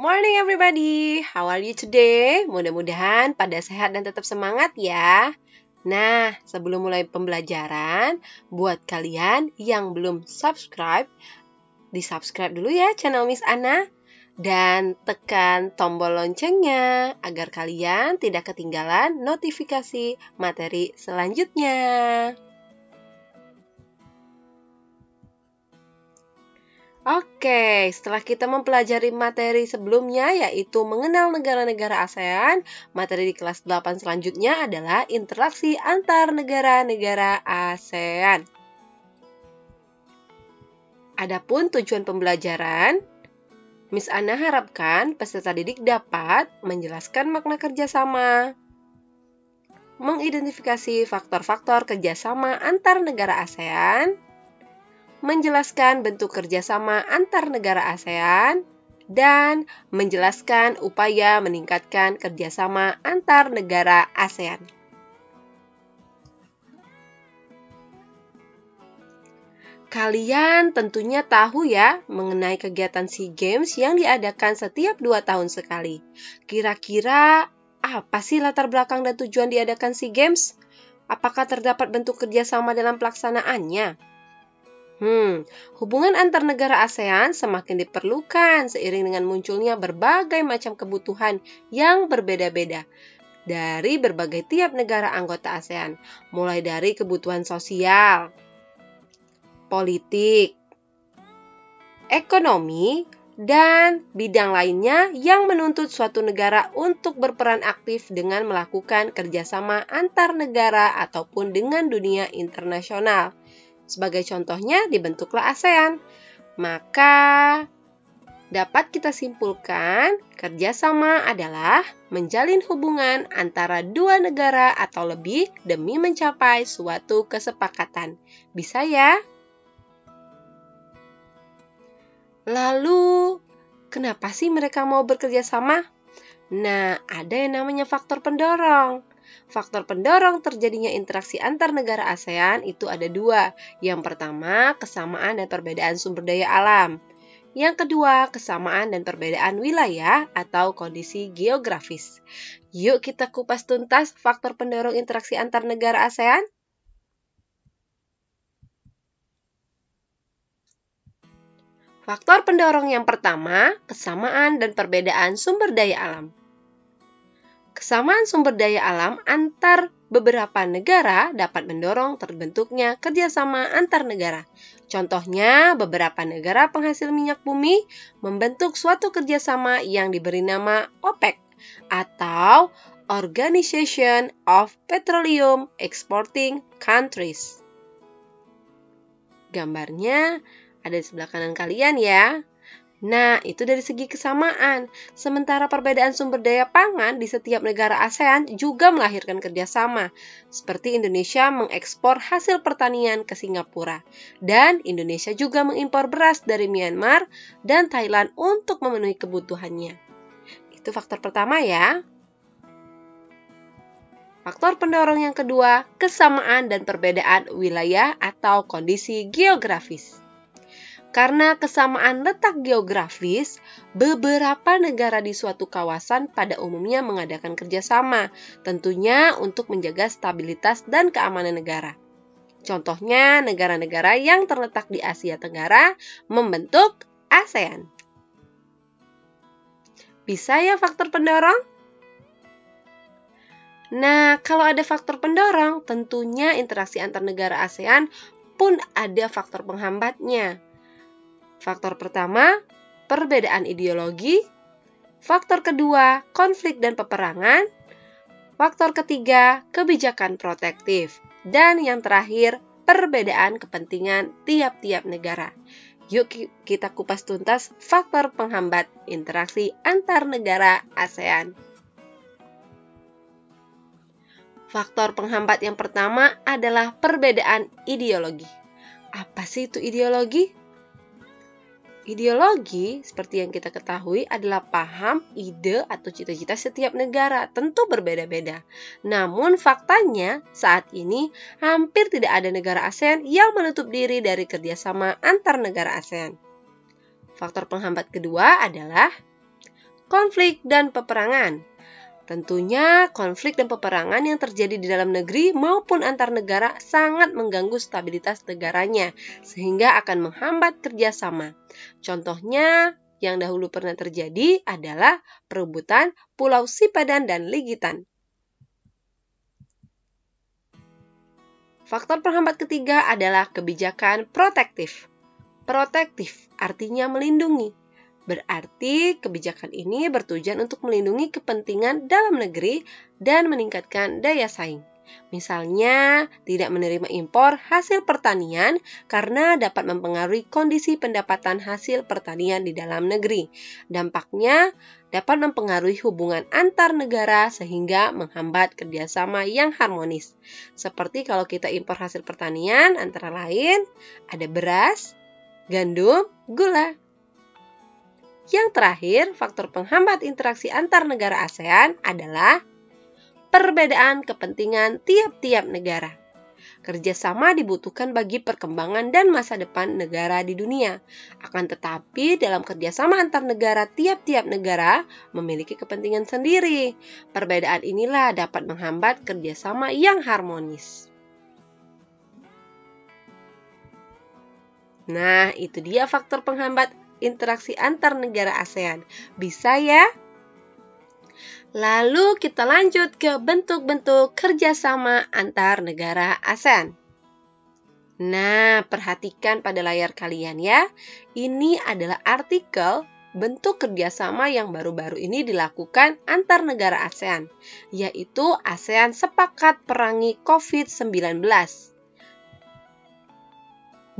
Morning everybody, how are you today? Mudah-mudahan pada sehat dan tetap semangat ya. Nah, sebelum mulai pembelajaran, buat kalian yang belum subscribe, di-subscribe dulu ya channel Miss Ana. Dan tekan tombol loncengnya agar kalian tidak ketinggalan notifikasi materi selanjutnya. Oke, setelah kita mempelajari materi sebelumnya yaitu mengenal negara-negara ASEAN, materi di kelas 8 selanjutnya adalah interaksi antar negara-negara ASEAN. Adapun tujuan pembelajaran, Miss Ana harapkan peserta didik dapat menjelaskan makna kerjasama, mengidentifikasi faktor-faktor kerjasama antar negara ASEAN, menjelaskan bentuk kerjasama antar negara ASEAN, dan menjelaskan upaya meningkatkan kerjasama antar negara ASEAN. Kalian tentunya tahu ya mengenai kegiatan SEA Games yang diadakan setiap 2 tahun sekali. Kira-kira apa sih latar belakang dan tujuan diadakan SEA Games? Apakah terdapat bentuk kerjasama dalam pelaksanaannya? Hubungan antar negara ASEAN semakin diperlukan seiring dengan munculnya berbagai macam kebutuhan yang berbeda-beda dari berbagai tiap negara anggota ASEAN, mulai dari kebutuhan sosial, politik, ekonomi, dan bidang lainnya yang menuntut suatu negara untuk berperan aktif dengan melakukan kerjasama antar negara ataupun dengan dunia internasional. Sebagai contohnya dibentuklah ASEAN. Maka dapat kita simpulkan kerjasama adalah menjalin hubungan antara dua negara atau lebih demi mencapai suatu kesepakatan. Bisa ya? Lalu, kenapa sih mereka mau bekerja sama? Nah, ada yang namanya faktor pendorong. Faktor pendorong terjadinya interaksi antar negara ASEAN itu ada 2. Yang pertama, kesamaan dan perbedaan sumber daya alam. Yang kedua, kesamaan dan perbedaan wilayah atau kondisi geografis. Yuk kita kupas tuntas faktor pendorong interaksi antar negara ASEAN. Faktor pendorong yang pertama, kesamaan dan perbedaan sumber daya alam. Kesamaan sumber daya alam antar beberapa negara dapat mendorong terbentuknya kerjasama antar negara. Contohnya, beberapa negara penghasil minyak bumi membentuk suatu kerjasama yang diberi nama OPEC atau Organization of Petroleum Exporting Countries. Gambarnya ada di sebelah kanan kalian ya. Nah, itu dari segi kesamaan. Sementara perbedaan sumber daya pangan di setiap negara ASEAN juga melahirkan kerjasama. Seperti Indonesia mengekspor hasil pertanian ke Singapura. Dan Indonesia juga mengimpor beras dari Myanmar dan Thailand untuk memenuhi kebutuhannya. Itu faktor pertama ya. Faktor pendorong yang kedua, kesamaan dan perbedaan wilayah atau kondisi geografis. Karena kesamaan letak geografis, beberapa negara di suatu kawasan pada umumnya mengadakan kerjasama, tentunya untuk menjaga stabilitas dan keamanan negara. Contohnya, negara-negara yang terletak di Asia Tenggara membentuk ASEAN. Bisa ya faktor pendorong? Nah, kalau ada faktor pendorong, tentunya interaksi antar negara ASEAN pun ada faktor penghambatnya. Faktor pertama, perbedaan ideologi. Faktor kedua, konflik dan peperangan. Faktor ketiga, kebijakan protektif. Dan yang terakhir, perbedaan kepentingan tiap-tiap negara. Yuk kita kupas tuntas faktor penghambat interaksi antar negara ASEAN. Faktor penghambat yang pertama adalah perbedaan ideologi. Apa sih itu ideologi? Ideologi, seperti yang kita ketahui, adalah paham, ide, atau cita-cita setiap negara, tentu berbeda-beda. Namun faktanya, saat ini hampir tidak ada negara ASEAN yang menutup diri dari kerjasama antar negara ASEAN. Faktor penghambat kedua adalah konflik dan peperangan. Tentunya konflik dan peperangan yang terjadi di dalam negeri maupun antar negara sangat mengganggu stabilitas negaranya, sehingga akan menghambat kerjasama. Contohnya yang dahulu pernah terjadi adalah perebutan Pulau Sipadan dan Ligitan. Faktor penghambat ketiga adalah kebijakan protektif. Protektif artinya melindungi. Berarti kebijakan ini bertujuan untuk melindungi kepentingan dalam negeri dan meningkatkan daya saing. Misalnya, tidak menerima impor hasil pertanian karena dapat mempengaruhi kondisi pendapatan hasil pertanian di dalam negeri. Dampaknya dapat mempengaruhi hubungan antar negara sehingga menghambat kerjasama yang harmonis. Seperti kalau kita impor hasil pertanian, antara lain ada beras, gandum, gula. Yang terakhir, faktor penghambat interaksi antar negara ASEAN adalah perbedaan kepentingan tiap-tiap negara. Kerjasama dibutuhkan bagi perkembangan dan masa depan negara di dunia. Akan tetapi, dalam kerjasama antar negara, tiap-tiap negara memiliki kepentingan sendiri. Perbedaan inilah dapat menghambat kerjasama yang harmonis. Nah, itu dia faktor penghambat interaksi antar negara ASEAN. Bisa ya? Lalu kita lanjut ke bentuk-bentuk kerjasama antar negara ASEAN. Nah, perhatikan pada layar kalian ya. Ini adalah artikel bentuk kerjasama yang baru-baru ini dilakukan antar negara ASEAN, yaitu ASEAN Sepakat Perangi COVID-19.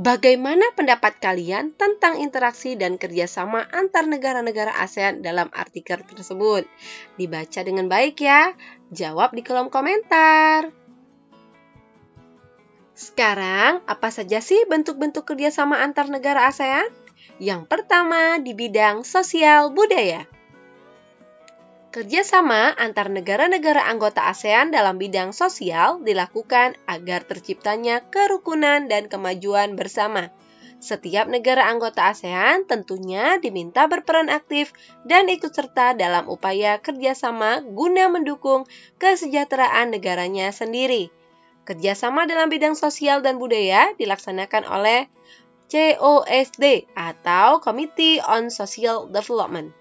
Bagaimana pendapat kalian tentang interaksi dan kerjasama antar negara-negara ASEAN dalam artikel tersebut? Dibaca dengan baik ya. Jawab di kolom komentar. Sekarang, apa saja sih bentuk-bentuk kerjasama antar negara ASEAN? Yang pertama, di bidang sosial budaya. Kerjasama antar negara-negara anggota ASEAN dalam bidang sosial dilakukan agar terciptanya kerukunan dan kemajuan bersama. Setiap negara anggota ASEAN tentunya diminta berperan aktif dan ikut serta dalam upaya kerjasama guna mendukung kesejahteraan negaranya sendiri. Kerjasama dalam bidang sosial dan budaya dilaksanakan oleh COSD atau Committee on Social Development.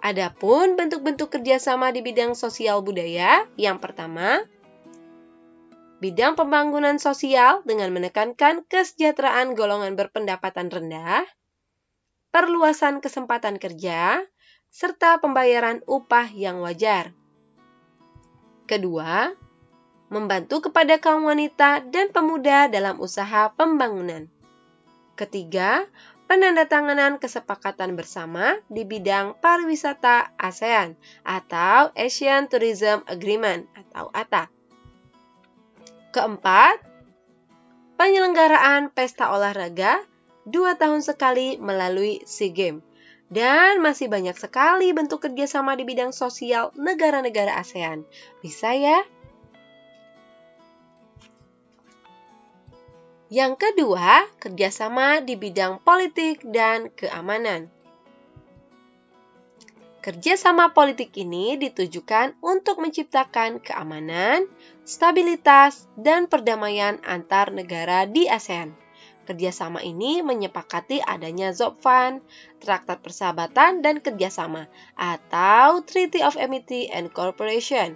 Adapun bentuk-bentuk kerjasama di bidang sosial budaya, yang pertama, bidang pembangunan sosial dengan menekankan kesejahteraan golongan berpendapatan rendah, perluasan kesempatan kerja, serta pembayaran upah yang wajar. Kedua, membantu kepada kaum wanita dan pemuda dalam usaha pembangunan. Ketiga, penandatanganan kesepakatan bersama di bidang pariwisata ASEAN atau Asian Tourism Agreement atau ATA. Keempat, penyelenggaraan pesta olahraga 2 tahun sekali melalui SEA Games. Dan masih banyak sekali bentuk kerjasama di bidang sosial negara-negara ASEAN. Bisa ya? Yang kedua, kerjasama di bidang politik dan keamanan. Kerjasama politik ini ditujukan untuk menciptakan keamanan, stabilitas, dan perdamaian antar negara di ASEAN. Kerjasama ini menyepakati adanya ZOPFAN, Traktat Persahabatan dan Kerjasama, atau Treaty of Amity and Cooperation,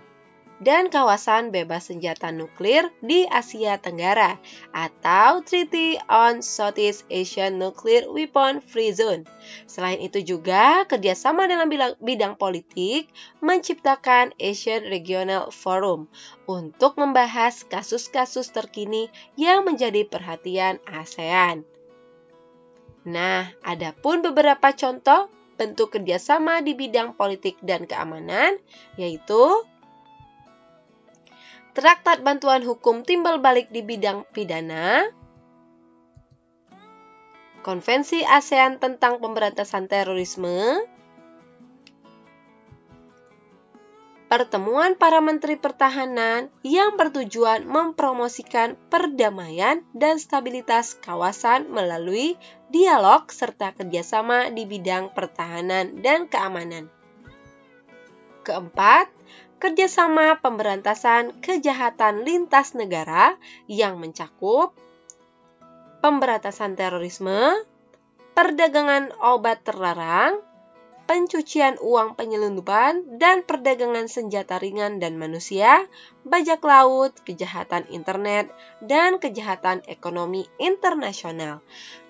dan kawasan bebas senjata nuklir di Asia Tenggara atau Treaty on Southeast Asian Nuclear Weapon Free Zone. Selain itu juga kerjasama dalam bidang politik menciptakan Asian Regional Forum untuk membahas kasus-kasus terkini yang menjadi perhatian ASEAN. Nah, adapun beberapa contoh bentuk kerjasama di bidang politik dan keamanan, yaitu Traktat Bantuan Hukum Timbal Balik di bidang pidana, Konvensi ASEAN tentang Pemberantasan Terorisme, pertemuan para menteri pertahanan yang bertujuan mempromosikan perdamaian dan stabilitas kawasan melalui dialog serta kerjasama di bidang pertahanan dan keamanan. Keempat, kerjasama pemberantasan kejahatan lintas negara yang mencakup pemberantasan terorisme, perdagangan obat terlarang, pencucian uang penyelundupan dan perdagangan senjata ringan dan manusia, bajak laut, kejahatan internet, dan kejahatan ekonomi internasional.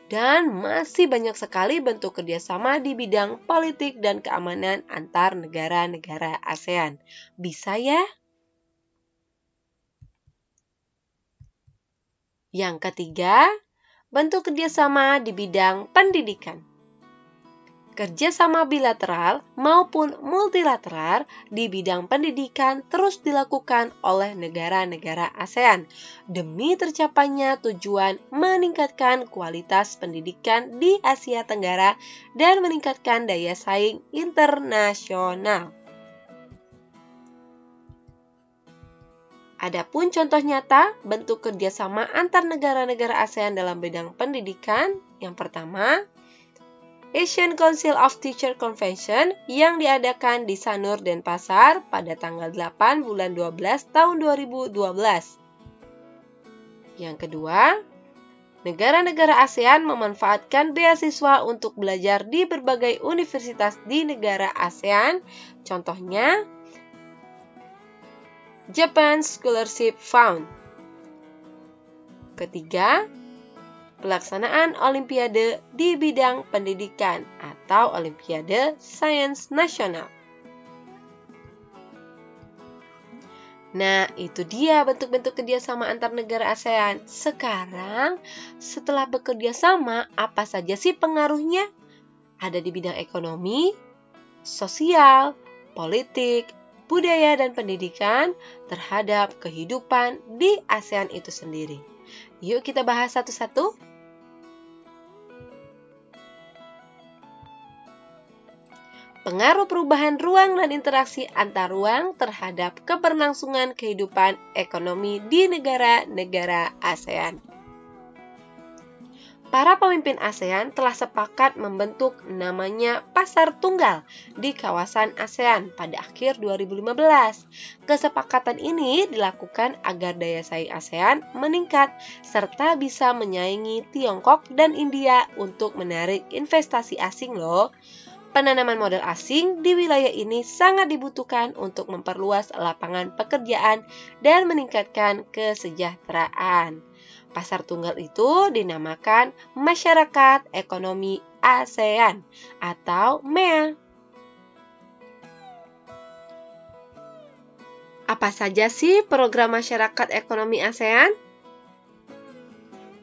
Dan masih banyak sekali bentuk kerjasama di bidang politik dan keamanan antar negara-negara ASEAN. Bisa ya? Yang ketiga, bentuk kerjasama di bidang pendidikan. Kerjasama bilateral maupun multilateral di bidang pendidikan terus dilakukan oleh negara-negara ASEAN demi tercapainya tujuan meningkatkan kualitas pendidikan di Asia Tenggara dan meningkatkan daya saing internasional. Adapun contoh nyata bentuk kerjasama antar negara-negara ASEAN dalam bidang pendidikan, yang pertama, Asian Council of Teachers Convention yang diadakan di Sanur, Denpasar pada tanggal 8 bulan 12 tahun 2012. Yang kedua, negara-negara ASEAN memanfaatkan beasiswa untuk belajar di berbagai universitas di negara ASEAN, contohnya Japan Scholarship Fund. Ketiga, pelaksanaan Olimpiade di bidang pendidikan atau Olimpiade Sains Nasional. Nah, itu dia bentuk-bentuk kerjasama antar negara ASEAN. Sekarang, setelah bekerja sama, apa saja sih pengaruhnya? Ada di bidang ekonomi, sosial, politik, budaya, dan pendidikan terhadap kehidupan di ASEAN itu sendiri. Yuk kita bahas satu-satu. Pengaruh perubahan ruang dan interaksi antar ruang terhadap keberlangsungan kehidupan ekonomi di negara-negara ASEAN. Para pemimpin ASEAN telah sepakat membentuk namanya Pasar Tunggal di kawasan ASEAN pada akhir 2015. Kesepakatan ini dilakukan agar daya saing ASEAN meningkat serta bisa menyaingi Tiongkok dan India untuk menarik investasi asing loh. Penanaman modal asing di wilayah ini sangat dibutuhkan untuk memperluas lapangan pekerjaan dan meningkatkan kesejahteraan. Pasar Tunggal itu dinamakan Masyarakat Ekonomi ASEAN atau MEA. Apa saja sih program Masyarakat Ekonomi ASEAN?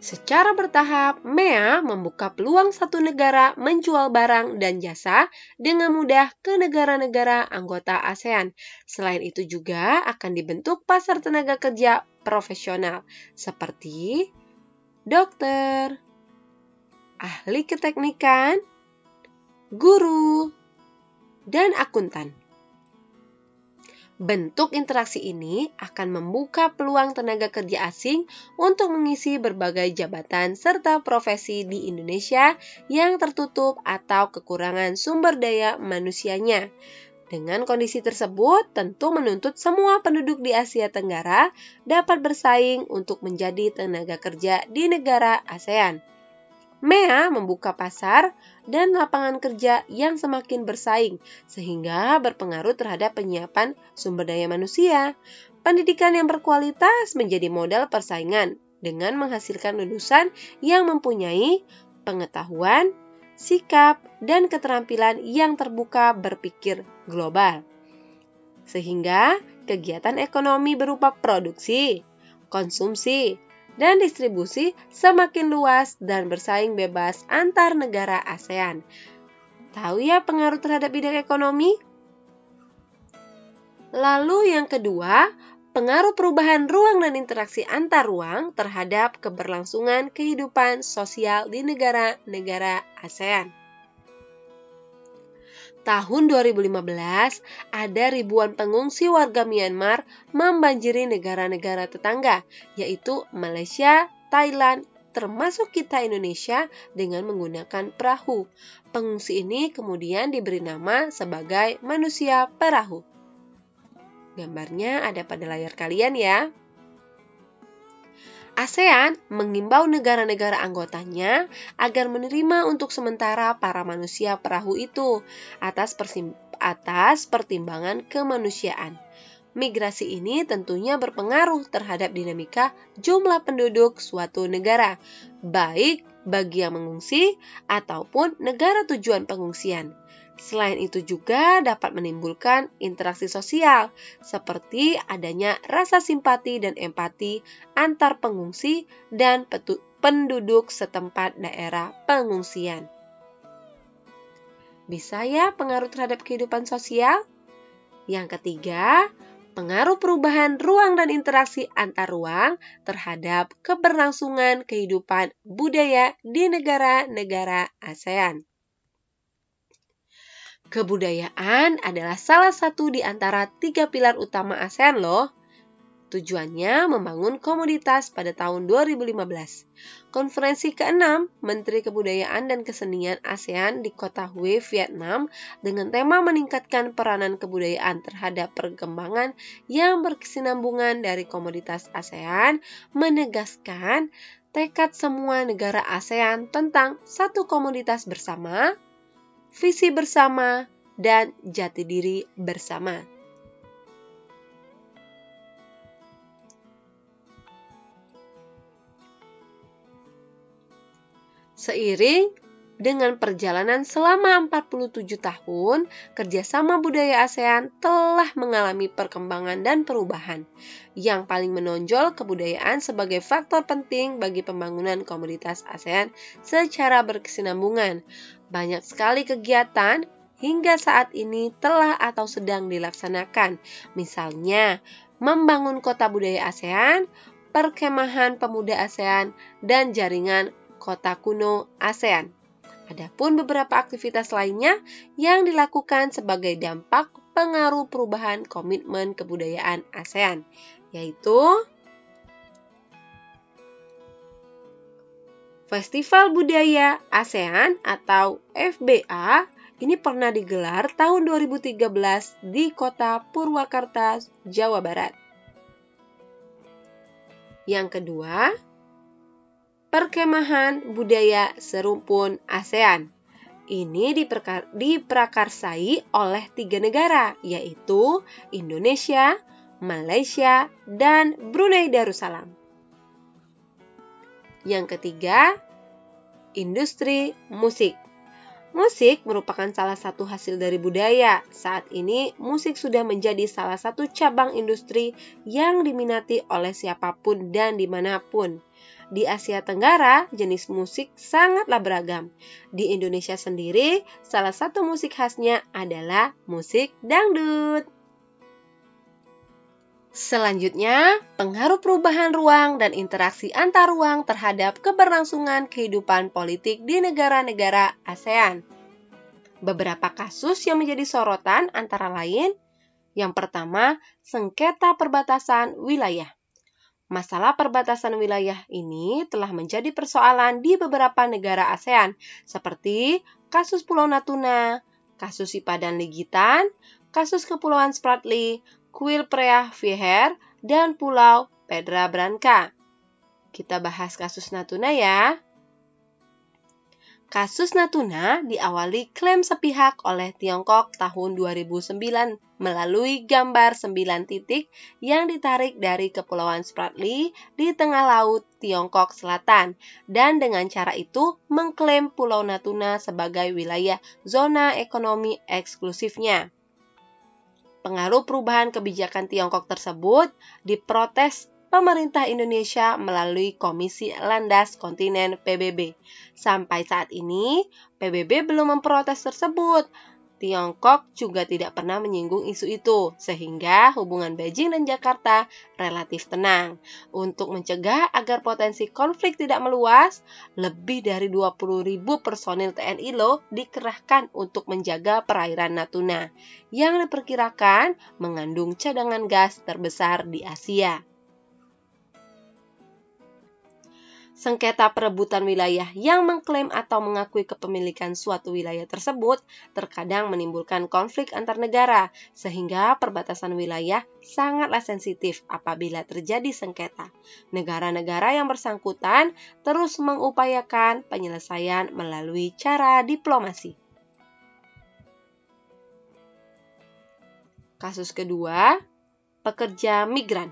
Secara bertahap, MEA membuka peluang satu negara menjual barang dan jasa dengan mudah ke negara-negara anggota ASEAN. Selain itu juga akan dibentuk pasar tenaga kerja profesional seperti dokter, ahli keteknikan, guru, dan akuntan. Bentuk interaksi ini akan membuka peluang tenaga kerja asing untuk mengisi berbagai jabatan serta profesi di Indonesia yang tertutup atau kekurangan sumber daya manusianya. Dengan kondisi tersebut, tentu menuntut semua penduduk di Asia Tenggara dapat bersaing untuk menjadi tenaga kerja di negara ASEAN. MEA membuka pasar dan lapangan kerja yang semakin bersaing, sehingga berpengaruh terhadap penyiapan sumber daya manusia. Pendidikan yang berkualitas menjadi modal persaingan dengan menghasilkan lulusan yang mempunyai pengetahuan, sikap, dan keterampilan yang terbuka berpikir global. Sehingga kegiatan ekonomi berupa produksi, konsumsi, dan distribusi semakin luas dan bersaing bebas antar negara ASEAN. Tahu ya pengaruh terhadap bidang ekonomi? Lalu yang kedua, pengaruh perubahan ruang dan interaksi antar ruang terhadap keberlangsungan kehidupan sosial di negara-negara ASEAN. Tahun 2015, ada ribuan pengungsi warga Myanmar membanjiri negara-negara tetangga, yaitu Malaysia, Thailand, termasuk kita Indonesia dengan menggunakan perahu. Pengungsi ini kemudian diberi nama sebagai manusia perahu. Gambarnya ada pada layar kalian ya. ASEAN mengimbau negara-negara anggotanya agar menerima untuk sementara para manusia perahu itu atas pertimbangan kemanusiaan. Migrasi ini tentunya berpengaruh terhadap dinamika jumlah penduduk suatu negara, baik bagi yang mengungsi ataupun negara tujuan pengungsian. Selain itu juga dapat menimbulkan interaksi sosial, seperti adanya rasa simpati dan empati antar pengungsi dan penduduk setempat daerah pengungsian. Bisa ya pengaruh terhadap kehidupan sosial? Yang ketiga, pengaruh perubahan ruang dan interaksi antar ruang terhadap keberlangsungan kehidupan budaya di negara-negara ASEAN. Kebudayaan adalah salah satu di antara 3 pilar utama ASEAN loh. Tujuannya membangun komoditas pada tahun 2015. Konferensi ke-6 Menteri Kebudayaan dan Kesenian ASEAN di kota Hue, Vietnam dengan tema meningkatkan peranan kebudayaan terhadap perkembangan yang berkesinambungan dari komoditas ASEAN menegaskan tekad semua negara ASEAN tentang satu komoditas bersama, visi bersama, dan jati diri bersama. Seiring dengan perjalanan selama 47 tahun, kerjasama budaya ASEAN telah mengalami perkembangan dan perubahan. Yang paling menonjol kebudayaan sebagai faktor penting bagi pembangunan komunitas ASEAN secara berkesinambungan. Banyak sekali kegiatan hingga saat ini telah atau sedang dilaksanakan. Misalnya, membangun kota budaya ASEAN, perkemahan pemuda ASEAN, dan jaringan kota kuno ASEAN. Adapun beberapa aktivitas lainnya yang dilakukan sebagai dampak pengaruh perubahan komitmen kebudayaan ASEAN, yaitu Festival Budaya ASEAN atau FBA ini pernah digelar tahun 2013 di kota Purwakarta, Jawa Barat. Yang kedua, Perkemahan Budaya Serumpun ASEAN. Ini diprakarsai oleh 3 negara, yaitu Indonesia, Malaysia, dan Brunei Darussalam. Yang ketiga, industri musik. Musik merupakan salah satu hasil dari budaya. Saat ini, musik sudah menjadi salah satu cabang industri yang diminati oleh siapapun dan dimanapun. Di Asia Tenggara, jenis musik sangatlah beragam. Di Indonesia sendiri, salah satu musik khasnya adalah musik dangdut. Selanjutnya, pengaruh perubahan ruang dan interaksi antar ruang terhadap keberlangsungan kehidupan politik di negara-negara ASEAN. Beberapa kasus yang menjadi sorotan antara lain, yang pertama, sengketa perbatasan wilayah. Masalah perbatasan wilayah ini telah menjadi persoalan di beberapa negara ASEAN, seperti kasus Pulau Natuna, kasus Sipadan Ligitan, kasus Kepulauan Spratly, Kuil Preah Vihear, dan Pulau Pedra Branca. Kita bahas kasus Natuna ya. Kasus Natuna diawali klaim sepihak oleh Tiongkok tahun 2009 melalui gambar 9 titik yang ditarik dari Kepulauan Spratly di tengah laut Tiongkok Selatan dan dengan cara itu mengklaim Pulau Natuna sebagai wilayah zona ekonomi eksklusifnya. Pengaruh perubahan kebijakan Tiongkok tersebut diprotes pemerintah Indonesia melalui Komisi Landas Kontinen PBB. Sampai saat ini, PBB belum memprotes tersebut. Tiongkok juga tidak pernah menyinggung isu itu, sehingga hubungan Beijing dan Jakarta relatif tenang. Untuk mencegah agar potensi konflik tidak meluas, lebih dari 20.000 personil TNI dikerahkan untuk menjaga perairan Natuna, yang diperkirakan mengandung cadangan gas terbesar di Asia. Sengketa perebutan wilayah yang mengklaim atau mengakui kepemilikan suatu wilayah tersebut terkadang menimbulkan konflik antar negara, sehingga perbatasan wilayah sangatlah sensitif apabila terjadi sengketa. Negara-negara yang bersangkutan terus mengupayakan penyelesaian melalui cara diplomasi. Kasus kedua, pekerja migran.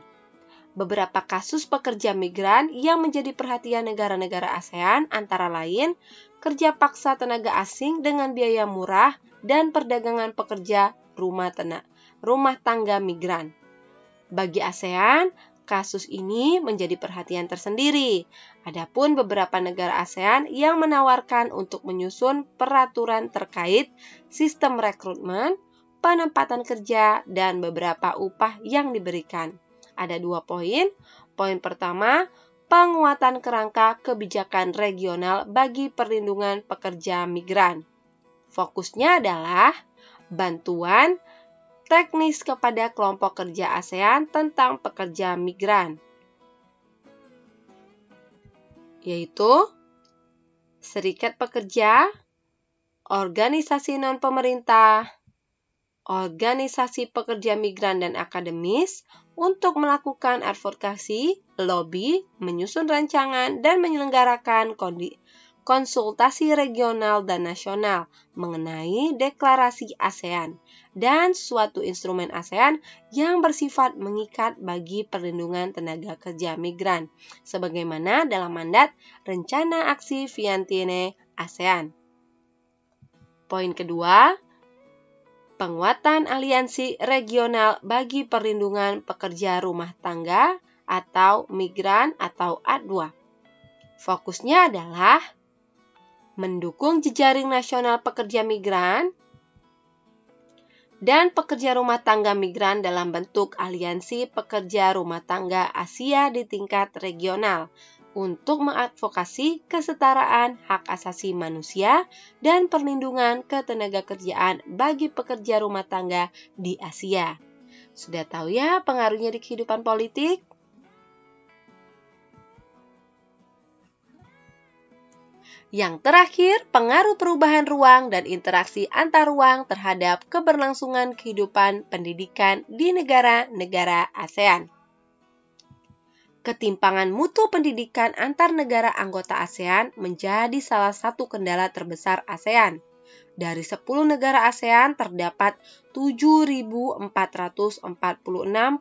Beberapa kasus pekerja migran yang menjadi perhatian negara-negara ASEAN antara lain kerja paksa tenaga asing dengan biaya murah dan perdagangan pekerja rumah tangga migran. Bagi ASEAN, kasus ini menjadi perhatian tersendiri. Adapun beberapa negara ASEAN yang menawarkan untuk menyusun peraturan terkait sistem rekrutmen, penempatan kerja, dan beberapa upah yang diberikan. Ada 2 poin. Poin pertama, penguatan kerangka kebijakan regional bagi perlindungan pekerja migran. Fokusnya adalah bantuan teknis kepada kelompok kerja ASEAN tentang pekerja migran, yaitu serikat pekerja, organisasi non-pemerintah, organisasi pekerja migran dan akademis untuk melakukan advokasi, lobby, menyusun rancangan, dan menyelenggarakan konsultasi regional dan nasional mengenai deklarasi ASEAN dan suatu instrumen ASEAN yang bersifat mengikat bagi perlindungan tenaga kerja migran, sebagaimana dalam mandat Rencana Aksi Vientiane ASEAN. Poin kedua, penguatan aliansi regional bagi perlindungan pekerja rumah tangga atau migran atau ADWA. Fokusnya adalah mendukung jejaring nasional pekerja migran dan pekerja rumah tangga migran dalam bentuk aliansi pekerja rumah tangga Asia di tingkat regional untuk mengadvokasi kesetaraan hak asasi manusia dan perlindungan ketenagakerjaan bagi pekerja rumah tangga di Asia. Sudah tahu ya pengaruhnya di kehidupan politik? Yang terakhir, pengaruh perubahan ruang dan interaksi antar ruang terhadap keberlangsungan kehidupan pendidikan di negara-negara ASEAN. Ketimpangan mutu pendidikan antar negara anggota ASEAN menjadi salah satu kendala terbesar ASEAN. Dari 10 negara ASEAN terdapat 7.446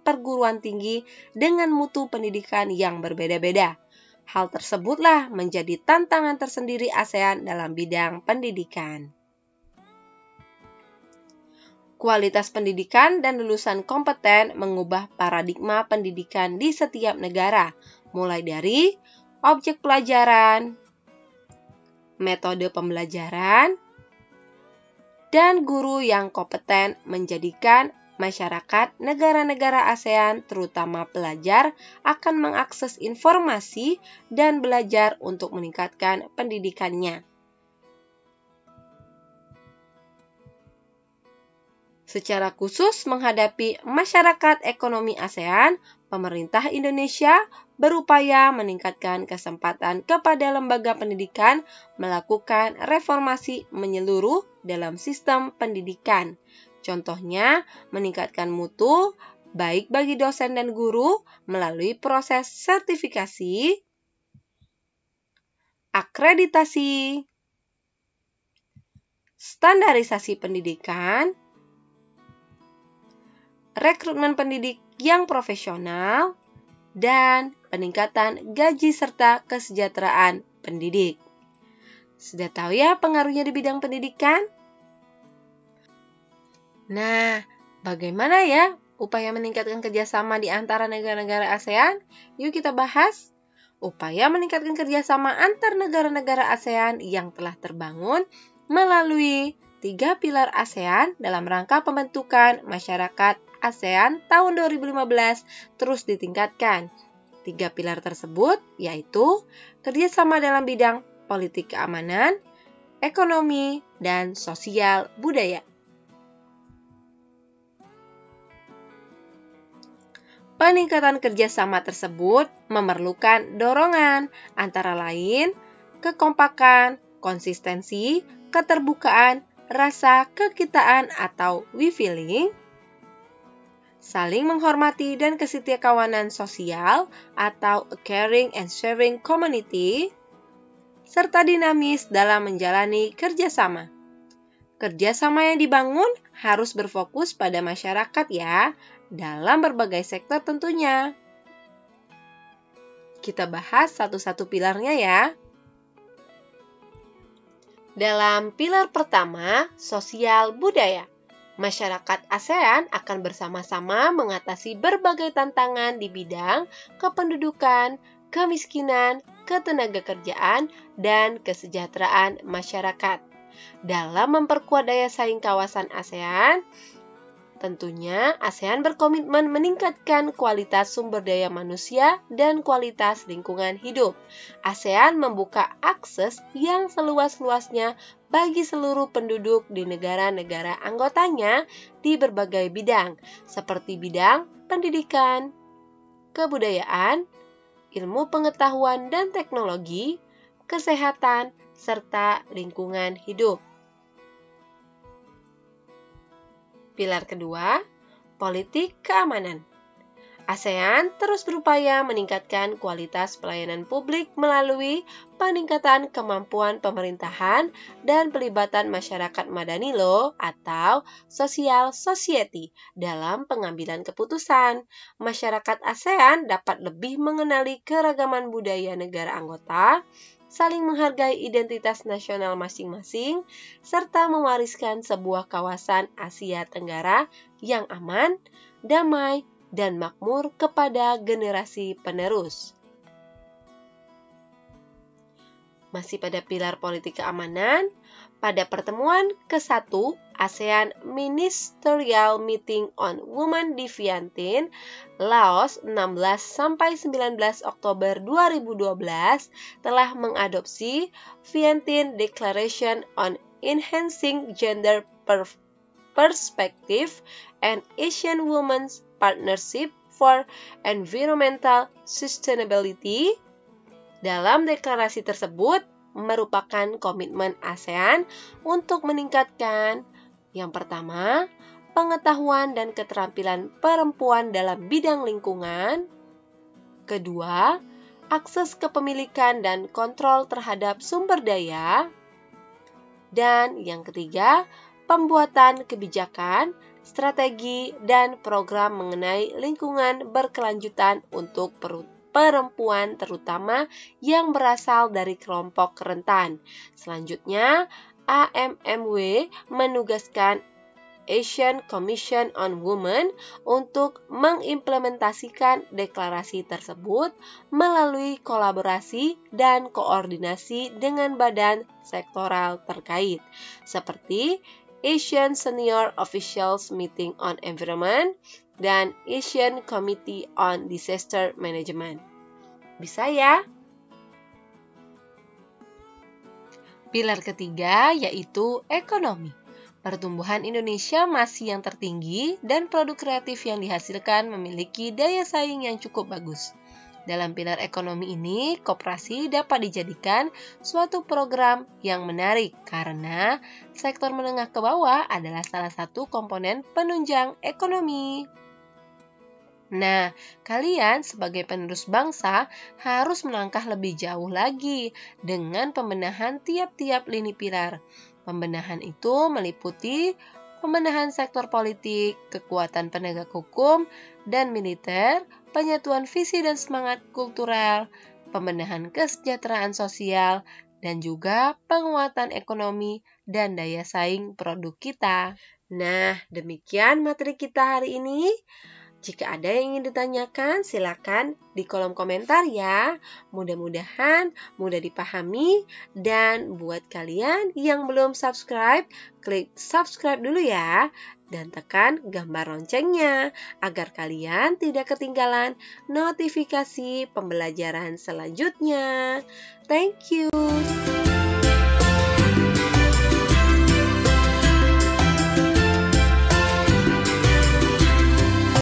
perguruan tinggi dengan mutu pendidikan yang berbeda-beda. Hal tersebutlah menjadi tantangan tersendiri ASEAN dalam bidang pendidikan. Kualitas pendidikan dan lulusan kompeten mengubah paradigma pendidikan di setiap negara, mulai dari objek pelajaran, metode pembelajaran, dan guru yang kompeten menjadikan masyarakat negara-negara ASEAN, terutama pelajar, akan mengakses informasi dan belajar untuk meningkatkan pendidikannya. Secara khusus menghadapi masyarakat ekonomi ASEAN, pemerintah Indonesia berupaya meningkatkan kesempatan kepada lembaga pendidikan melakukan reformasi menyeluruh dalam sistem pendidikan. Contohnya, meningkatkan mutu baik bagi dosen dan guru melalui proses sertifikasi, akreditasi, standarisasi pendidikan, rekrutmen pendidik yang profesional, dan peningkatan gaji serta kesejahteraan pendidik. Sudah tahu ya pengaruhnya di bidang pendidikan? Nah, bagaimana ya upaya meningkatkan kerjasama di antara negara-negara ASEAN? Yuk kita bahas. Upaya meningkatkan kerjasama antar negara-negara ASEAN yang telah terbangun melalui 3 pilar ASEAN dalam rangka pembentukan masyarakat ASEAN tahun 2015 terus ditingkatkan. 3 pilar tersebut yaitu kerjasama dalam bidang politik keamanan, ekonomi, dan sosial budaya. Peningkatan kerjasama tersebut memerlukan dorongan, antara lain kekompakan, konsistensi, keterbukaan, rasa kekitaan atau we feeling, saling menghormati dan kesetiakawanan sosial atau a caring and sharing community, serta dinamis dalam menjalani kerjasama. Kerjasama yang dibangun harus berfokus pada masyarakat ya, dalam berbagai sektor tentunya. Kita bahas satu-satu pilarnya ya. Dalam pilar pertama, sosial budaya, masyarakat ASEAN akan bersama-sama mengatasi berbagai tantangan di bidang kependudukan, kemiskinan, ketenagakerjaan, dan kesejahteraan masyarakat. Dalam memperkuat daya saing kawasan ASEAN, tentunya ASEAN berkomitmen meningkatkan kualitas sumber daya manusia dan kualitas lingkungan hidup. ASEAN membuka akses yang seluas-luasnya bagi seluruh penduduk di negara-negara anggotanya di berbagai bidang, seperti bidang pendidikan, kebudayaan, ilmu pengetahuan dan teknologi, kesehatan, serta lingkungan hidup. Pilar kedua, politik keamanan. ASEAN terus berupaya meningkatkan kualitas pelayanan publik melalui peningkatan kemampuan pemerintahan dan pelibatan masyarakat madani atau social society dalam pengambilan keputusan. Masyarakat ASEAN dapat lebih mengenali keragaman budaya negara anggota, saling menghargai identitas nasional masing-masing, serta mewariskan sebuah kawasan Asia Tenggara yang aman, damai, dan makmur kepada generasi penerus. Masih pada pilar politik keamanan, pada pertemuan ke-1 ASEAN Ministerial Meeting on Women di Vientiane, Laos 16-19 Oktober 2012 telah mengadopsi Vientiane Declaration on Enhancing Gender Perspective and Asian Women's Partnership for Environmental Sustainability. Dalam deklarasi tersebut merupakan komitmen ASEAN untuk meningkatkan yang pertama, pengetahuan dan keterampilan perempuan dalam bidang lingkungan. Kedua, akses kepemilikan dan kontrol terhadap sumber daya. Dan yang ketiga, pembuatan kebijakan, strategi, dan program mengenai lingkungan berkelanjutan untuk perempuan terutama yang berasal dari kelompok rentan. Selanjutnya, AMMW menugaskan Asian Commission on Women untuk mengimplementasikan deklarasi tersebut melalui kolaborasi dan koordinasi dengan badan sektoral terkait, seperti Asian Senior Officials Meeting on Environment dan Asian Committee on Disaster Management. Bisa ya? Pilar ketiga yaitu ekonomi. Pertumbuhan Indonesia masih yang tertinggi dan produk kreatif yang dihasilkan memiliki daya saing yang cukup bagus. Dalam pilar ekonomi ini, koperasi dapat dijadikan suatu program yang menarik karena sektor menengah ke bawah adalah salah satu komponen penunjang ekonomi. Nah, kalian sebagai penerus bangsa harus melangkah lebih jauh lagi dengan pembenahan tiap-tiap lini pilar. Pembenahan itu meliputi pembenahan sektor politik, kekuatan penegak hukum dan militer, penyatuan visi dan semangat kultural, pembenahan kesejahteraan sosial, dan juga penguatan ekonomi dan daya saing produk kita. Nah, demikian materi kita hari ini. Jika ada yang ingin ditanyakan, silakan di kolom komentar ya. Mudah-mudahan mudah dipahami. Dan buat kalian yang belum subscribe, klik subscribe dulu ya. Dan tekan gambar loncengnya agar kalian tidak ketinggalan notifikasi pembelajaran selanjutnya. Thank you.